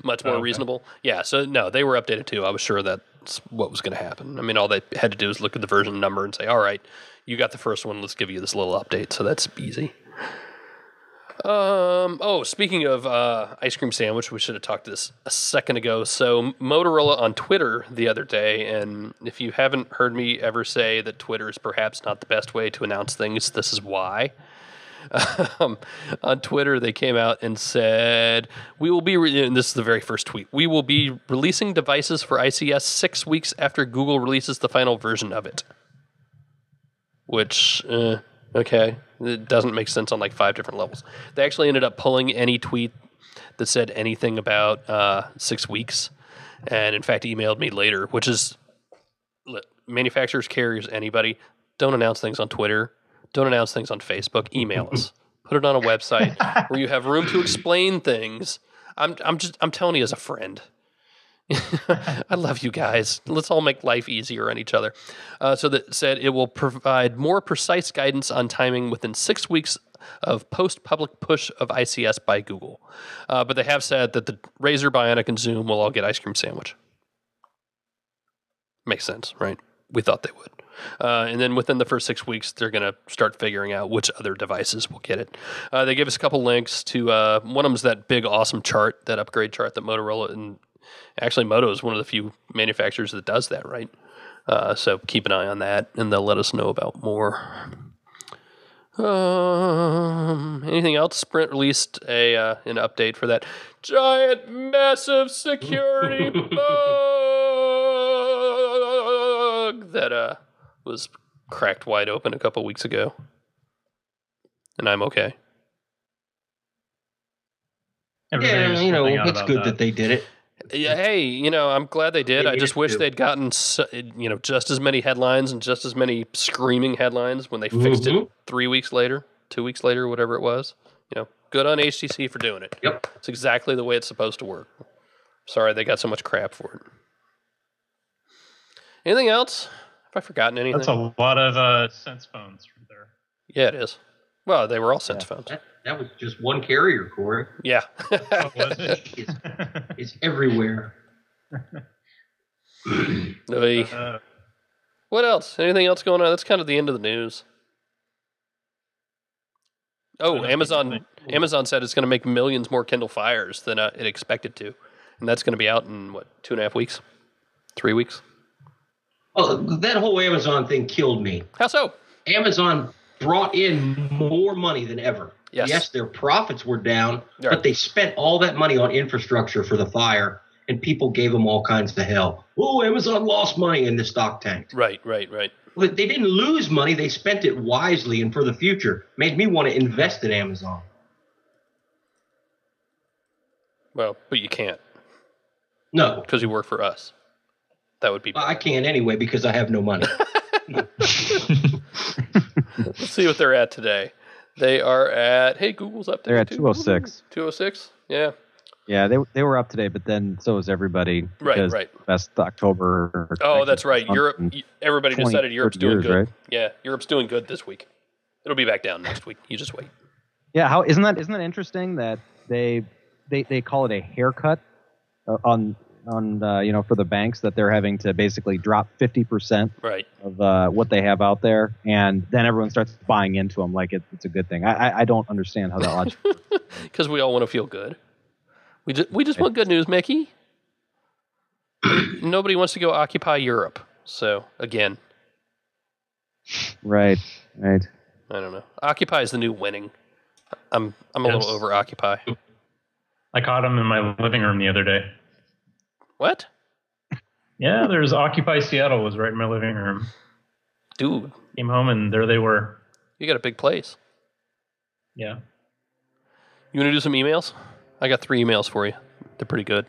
much more reasonable. Yeah, so no, they were updated too. I was sure that's what was going to happen. All they had to do is look at the version number and say, all right, you got the first one, let's give you this little update. So that's easy. Speaking of ice cream sandwich, we should have talked this a second ago. So Motorola on Twitter the other day, and if you haven't heard me ever say that Twitter is perhaps not the best way to announce things, this is why. On Twitter, they came out and said, we will be, and this is the very first tweet, we will be releasing devices for ICS 6 weeks after Google releases the final version of it. Which, okay, it doesn't make sense on 5 different levels. They actually ended up pulling any tweet that said anything about 6 weeks, and in fact emailed me later, which is, manufacturers, carriers, anybody, don't announce things on Twitter. Don't announce things on Facebook. Email us. Put it on a website where you have room to explain things. I'm telling you as a friend. I love you guys. Let's all make life easier on each other. So that said, it will provide more precise guidance on timing within 6 weeks of post-public push of ICS by Google. But they have said that the Razer, Bionic, and Zoom will all get ice cream sandwich. Makes sense, right? We thought they would. And then within the first 6 weeks, they're going to start figuring out which other devices will get it. They gave us a couple links to, one of them is that big, awesome chart, that upgrade chart that Motorola, and actually Moto is one of the few manufacturers that does that, right? So keep an eye on that, and they'll let us know about more. Anything else? Sprint released an update for that giant, massive security bug that was cracked wide open a couple weeks ago. And I'm okay. Yeah, it's good that they did it. Yeah, hey, I'm glad they did. I just wish they'd gotten, just as many headlines and just as many screaming headlines when they fixed it 3 weeks later, 2 weeks later, whatever it was. Good on HTC for doing it. Yep. It's exactly the way it's supposed to work. Sorry they got so much crap for it. Anything else? Have I forgotten anything? That's a lot of Sense phones from there. Yeah, it is. Well, they were all Sense phones. That was just one carrier, Corey. Yeah. It's everywhere. What else? Anything else going on? That's kind of the end of the news. Oh, Amazon said it's going to make millions more Kindle Fires than it expected to. And that's going to be out in, 2.5 weeks? 3 weeks? Oh, that whole Amazon thing killed me. How so? Amazon brought in more money than ever. Yes, their profits were down, but they spent all that money on infrastructure for the Fire, and people gave them all kinds of hell. Oh, Amazon lost money and the stock tanked. Right. Well, they didn't lose money. They spent it wisely and for the future. Made me want to invest in Amazon. Well, but you can't. No. Because you work for us. That would be bad. I can't anyway because I have no money. Let's see what they're at today. They are at, hey, Google's up today. They're at 206. 206? Yeah. Yeah, they were up today, but then so is everybody. Right. Best October. Oh, that's right. Europe. Everybody decided Europe's doing good. Right? Yeah, Europe's doing good this week. It'll be back down next week. You just wait. Yeah, how isn't that interesting that they call it a haircut on for the banks, that they're having to basically drop 50% of what they have out there, and then everyone starts buying into them like it's a good thing. I don't understand how that logic works. Because we all want to feel good. We just want good news, Mickey. Nobody wants to go occupy Europe. So again, right. I don't know. Occupy is the new winning. I'm a little over Occupy. I caught him in my living room the other day. What? Yeah, there's Occupy Seattle was right in my living room. Dude. Came home and there they were. You got a big place. Yeah. You want to do some emails? I got 3 emails for you. They're pretty good.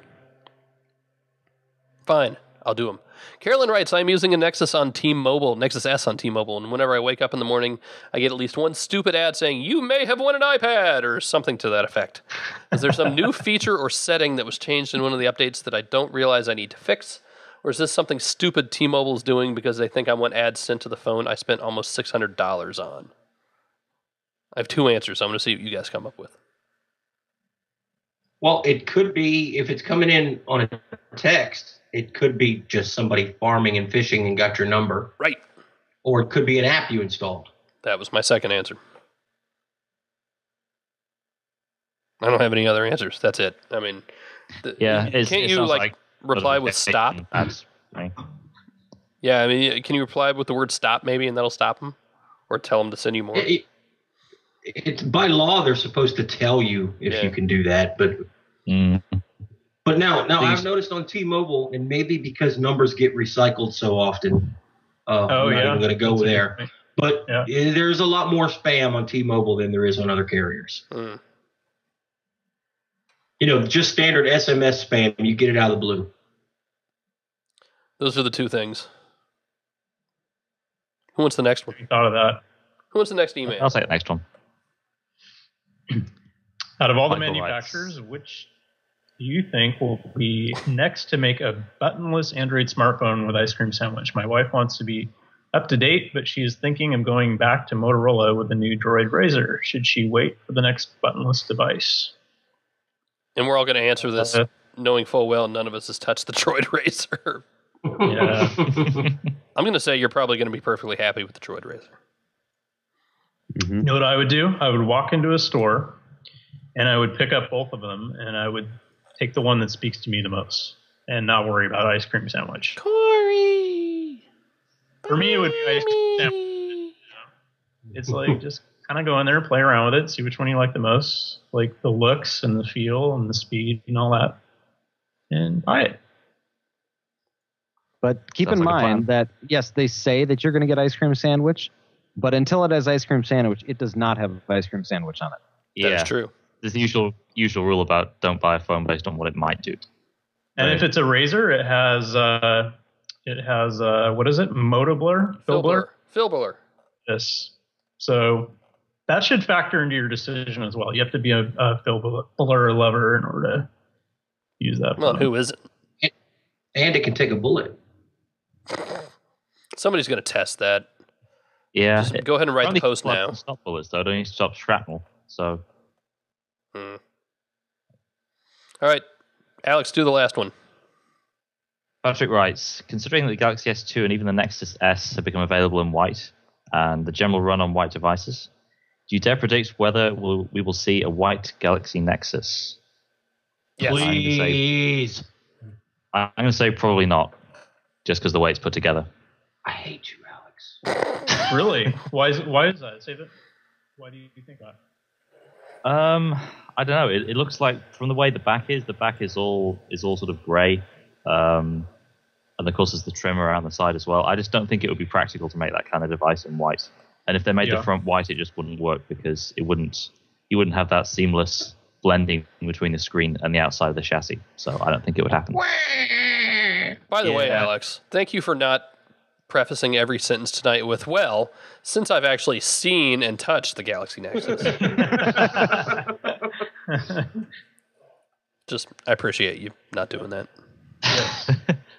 Fine. I'll do them. Carolyn writes, I'm using a Nexus S on T-Mobile, and whenever I wake up in the morning, I get at least one stupid ad saying, you may have won an iPad, or something to that effect. Is there some new feature or setting that was changed in one of the updates that I don't realize I need to fix? Or is this something stupid T-Mobile is doing because they think I want ads sent to the phone I spent almost $600 on? I have 2 answers, so I'm going to see what you guys come up with. Well, it could be, if it's coming in on a text, it could be just somebody farming and fishing and got your number. Right. Or it could be an app you installed. That was my second answer. I don't have any other answers. That's it. I mean, can't you reply with stop? That's right. Yeah, I mean, can you reply with the word stop maybe, and that'll stop them? Or tell them to send you more? It's by law they're supposed to tell you if you can do that, but but now I've noticed on T-Mobile, and maybe because numbers get recycled so often, I'm not even going to go there. But there's a lot more spam on T-Mobile than there is on other carriers. Just standard SMS spam, you get it out of the blue. Those are the 2 things. Who wants the next one? I thought of that. Who wants the next email? I'll say the next one. Out of all the manufacturers, which do you think will be next to make a buttonless Android smartphone with ice cream sandwich? My wife wants to be up to date, but she is thinking of going back to Motorola with the new Droid Razr. Should she wait for the next buttonless device? And we're all going to answer this knowing full well none of us has touched the Droid Razr. Yeah. I'm going to say you're probably going to be perfectly happy with the Droid Razr. You know what I would do? I would walk into a store and I would pick up both of them and I would take the one that speaks to me the most and not worry about ice cream sandwich. Corey! For me, it would be ice cream sandwich. It's like just kind of go in there, play around with it, see which one you like the most, like the looks and the feel and the speed and all that, and buy it. But keep in mind that, yes, they say that you're going to get ice cream sandwich, but until it has ice cream sandwich, it does not have ice cream sandwich on it. Yeah. That's true. There's the usual rule about don't buy a phone based on what it might do. And if it's a Razr, it has what is it? Motoblur? Fill blur. Yes. So that should factor into your decision as well. You have to be a fill blur lover in order to use that. Well, who isn't? And it can take a bullet. Somebody's going to test that. Yeah. Just go ahead and write the post now. Stop bullets, though. Don't need to stop shrapnel. So. All right. Alex, do the last one. Patrick writes, considering that the Galaxy S2 and even the Nexus S have become available in white and the general run on white devices, do you dare predict whether we will see a white Galaxy Nexus? Yes. Please. I'm going to say probably not, just because the way it's put together. I hate you, Alex. Really? Why is that? Save it. Why do you think that? I don't know. It looks like from the way the back is all sort of grey. And of course there's the trim around the side as well. I just don't think it would be practical to make that kind of device in white. And if they made the front white, it just wouldn't work because you wouldn't have that seamless blending between the screen and the outside of the chassis. So I don't think it would happen. By the way, Alex, thank you for not prefacing every sentence tonight with, well, since I've actually seen and touched the Galaxy Nexus. I appreciate you not doing that.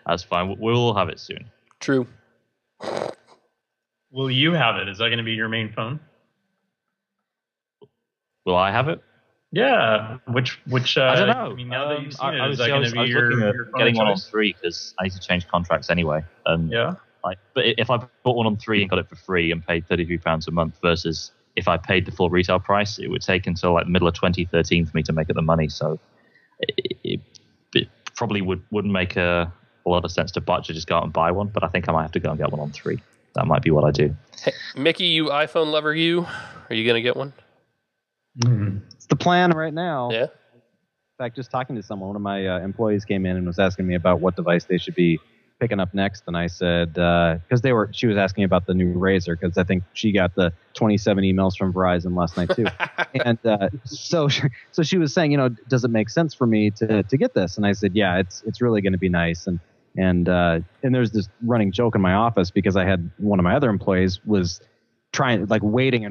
That's fine. We'll all have it soon. True. Will you have it? Is that going to be your main phone? Will I have it? Yeah. Which I don't know. I mean, now that you've seen I it, was is that going to be your phone getting one on choice? 3 because I need to change contracts anyway. Yeah. But if I bought one on 3 and got it for free and paid £33 a month versus if I paid the full retail price, it would take until like the middle of 2013 for me to make it the money. So it probably wouldn't make a lot of sense to budget just go out and buy one. But I think I might have to go and get one on 3. That might be what I do. Hey, Mickey, you iPhone lover, are you going to get one? It's the plan right now. Yeah. In fact, just talking to someone, one of my employees came in and was asking me about what device they should be picking up next, and I said because she was asking about the new Razr because I think she got the 27 emails from Verizon last night too, and so she was saying, does it make sense for me to get this? And I said, yeah, it's really going to be nice, and there's this running joke in my office because I had one of my other employees was trying waiting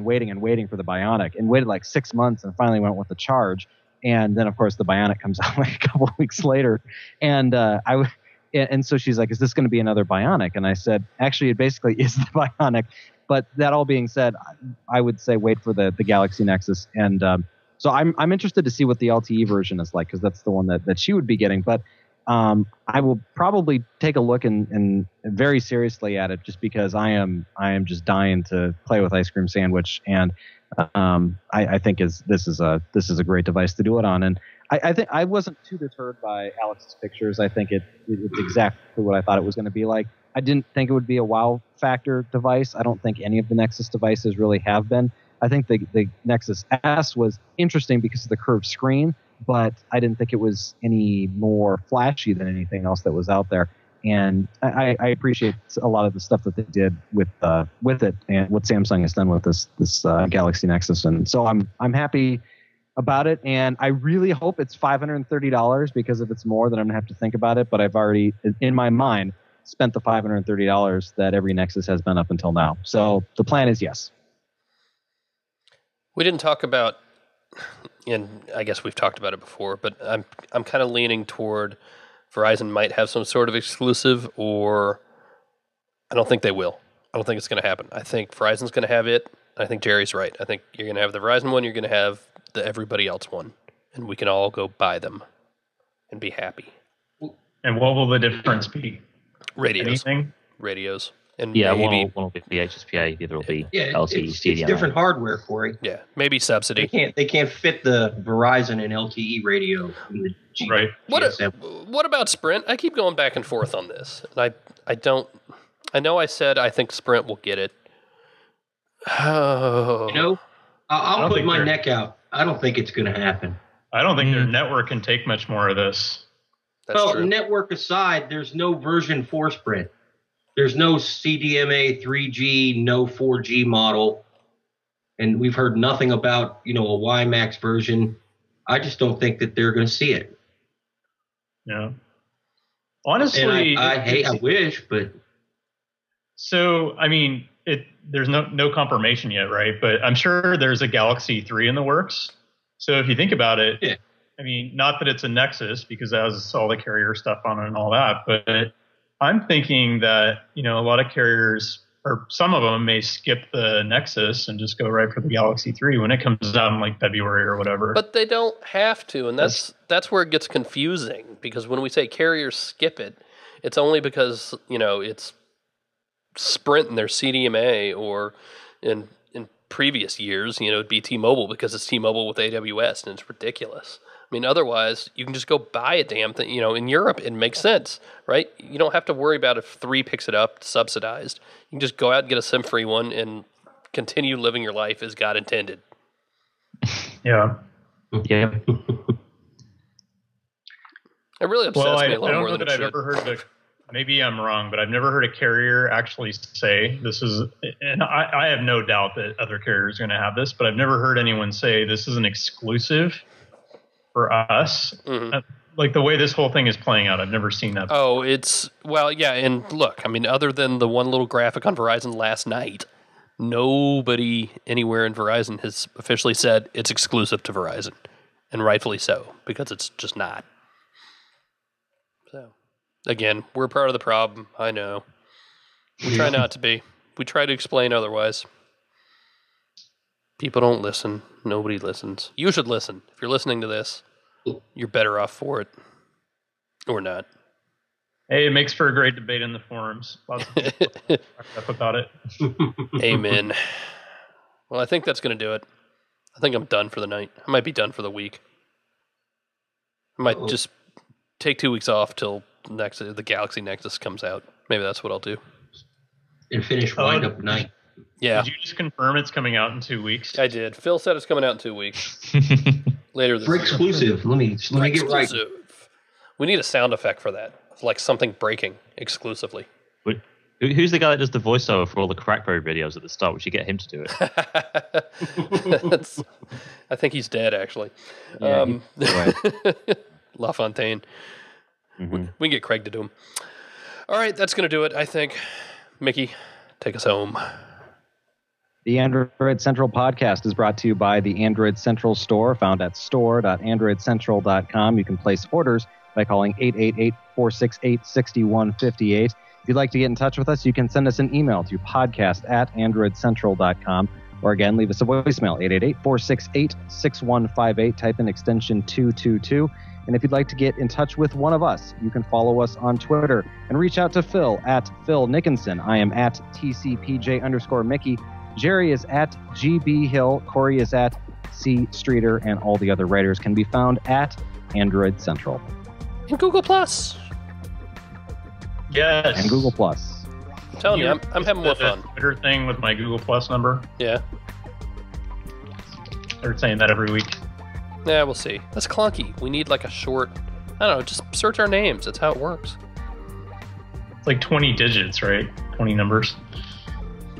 for the Bionic and waited like 6 months and finally went with the Charge, and then of course the Bionic comes out like a couple of weeks later, and And so she's like, is this going to be another Bionic? And I said, actually, it basically is the Bionic. But that all being said, I would say wait for the Galaxy Nexus. And so I'm interested to see what the LTE version is like because that's the one that she would be getting. But I will probably take a look and very seriously at it just because I am just dying to play with Ice Cream Sandwich. And I think this is a great device to do it on. And I think I wasn't too deterred by Alex's pictures. I think it's exactly what I thought it was going to be like. I didn't think it would be a wow factor device. I don't think any of the Nexus devices really have been. I think the Nexus S was interesting because of the curved screen, but I didn't think it was any more flashy than anything else that was out there. And I appreciate a lot of the stuff that they did with it and what Samsung has done with this Galaxy Nexus. And so I'm happy about it, and I really hope it's $530 because if it's more, then I'm gonna have to think about it. But I've already, in my mind, spent the $530 that every Nexus has been up until now. So the plan is yes. We didn't talk about, and I guess we've talked about it before, but I'm kind of leaning toward Verizon might have some sort of exclusive, or I don't think they will. I don't think it's going to happen. I think Verizon's going to have it. I think Jerry's right. I think you're going to have the Verizon one. You're going to have the everybody else one, and we can all go buy them and be happy. And what will the difference be? Radios. Anything? Radios. And yeah, maybe, one will be the HSPA, the other will be LTE. It's different hardware, Corey. Yeah, maybe subsidy. They can't fit the Verizon and LTE radio in the right. What about Sprint? I keep going back and forth on this, and I know I said I think Sprint will get it. Oh. I'll put my neck out. I don't think it's going to happen. I don't think their network can take much more of this. That's true. Network aside, there's no version 4 Sprint. There's no CDMA 3G, no 4G model. And we've heard nothing about, a WiMAX version. I just don't think that they're going to see it. Yeah. Honestly, and I wish, but so I mean, there's no confirmation yet, right? But I'm sure there's a Galaxy 3 in the works. So if you think about it, yeah. I mean, not that it's a Nexus because it has all the carrier stuff on it and all that, but I'm thinking that, a lot of carriers, or some of them, may skip the Nexus and just go right for the Galaxy 3 when it comes out in like February or whatever. But they don't have to, and that's where it gets confusing, because when we say carriers skip it, it's only because, it's Sprint and their CDMA, or in previous years, it'd be T-Mobile because it's T-Mobile with AWS, and it's ridiculous. I mean, otherwise, you can just go buy a damn thing. In Europe, it makes sense, right? You don't have to worry about if 3 picks it up subsidized. You can just go out and get a SIM-free one and continue living your life as God intended. Yeah. Yeah. It really upsets me a little more than it should. I don't know that I've ever heard maybe I'm wrong, but I've never heard a carrier actually say this is, and I have no doubt that other carriers are going to have this, but I've never heard anyone say this is an exclusive for us. Mm-hmm. Like the way this whole thing is playing out, I've never seen that before. And look, I mean, other than the one little graphic on Verizon last night, nobody anywhere in Verizon has officially said it's exclusive to Verizon, and rightfully so, because it's just not. So, again, we're part of the problem, I know. We try not to be. We try to explain otherwise. People don't listen. Nobody listens. You should listen. If you're listening to this, you're better off for it. Or not. Hey, it makes for a great debate in the forums. Lots of people talk up about it. Amen. Well, I think that's going to do it. I think I'm done for the night. I might be done for the week. I might just take 2 weeks off till the Galaxy Nexus comes out. Maybe that's what I'll do. And finish wind up night. Yeah. Did you just confirm it's coming out in 2 weeks? I did. Phil said it's coming out in 2 weeks. Later this year. For exclusive. Let me get right. We need a sound effect for that. It's like something breaking exclusively. Who's the guy that does the voiceover for all the Crackberry videos at the start? We should get him to do it. I think he's dead, actually. Yeah, LaFontaine. Mm-hmm. We can get Craig to do him. All right, that's going to do it, I think. Mickey, take us home. The Android Central podcast is brought to you by the Android Central store, found at store.androidcentral.com. You can place orders by calling 888-468-6158. If you'd like to get in touch with us, you can send us an email to podcast@androidcentral.com. Or again, leave us a voicemail, 888-468-6158. Type in extension 222. And if you'd like to get in touch with one of us, you can follow us on Twitter and reach out to Phil at Phil Nickinson. I am at TCPJ_Mickey. Jerry is at GB Hill. Corey is at C Streeter. And all the other writers can be found at Android Central. And Google Plus. Yes. And Google Plus. I'm telling you, I'm having more fun. Twitter thing with my Google Plus number. Yeah. They're saying that every week. Yeah, we'll see. That's clunky. We need like a short, I don't know, just search our names. That's how it works. It's like 20 digits, right? 20 numbers.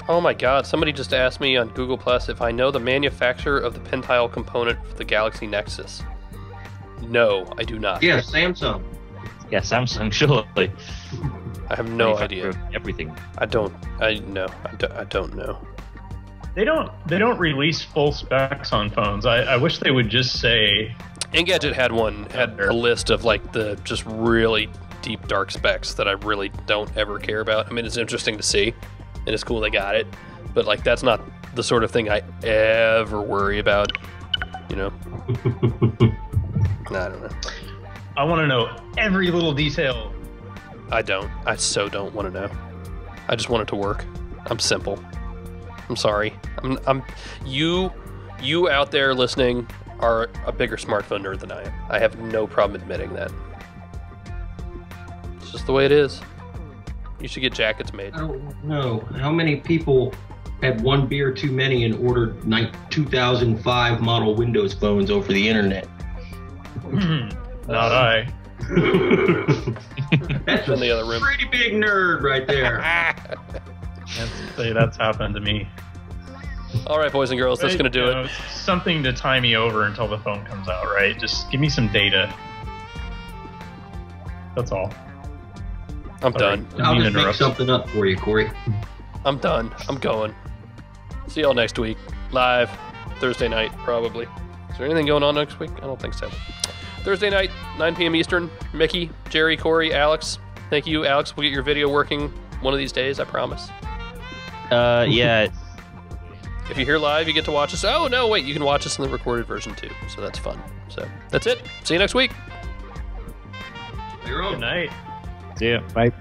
Oh my God. Somebody just asked me on Google Plus if I know the manufacturer of the pen tile component for the Galaxy Nexus. No, I do not. Yeah, Samsung. Yeah, Samsung, surely. I have no idea. Everything. I don't know. They don't release full specs on phones. I wish they would just say. Engadget had a list of like the just really deep dark specs that I really don't ever care about. I mean, it's interesting to see, and it's cool they got it, but like that's not the sort of thing I ever worry about. I don't know. I want to know every little detail. I don't. I so don't want to know. I just want it to work. I'm simple. I'm sorry. You out there listening are a bigger smartphone nerd than I am. I have no problem admitting that. It's just the way it is. You should get jackets made. I don't know. How many people had one beer too many and ordered 2005 model Windows phones over the internet? Not I. That's in the other room. Pretty big nerd right there. That's happened to me. All right, boys and girls, that's going to do it. Something to tie me over until the phone comes out, right? Just give me some data. That's all. I'm done. I'll just make something up for you, Corey. I'm done. I'm going. See y'all next week. Live. Thursday night, probably. Is there anything going on next week? I don't think so. Thursday night, 9 p.m. Eastern. Mickey, Jerry, Corey, Alex. Thank you, Alex. We'll get your video working one of these days, I promise. Yeah. If you're here live, you get to watch us. Oh, no, wait. You can watch us in the recorded version, too. So that's fun. So that's it. See you next week. Good night. See ya. Bye.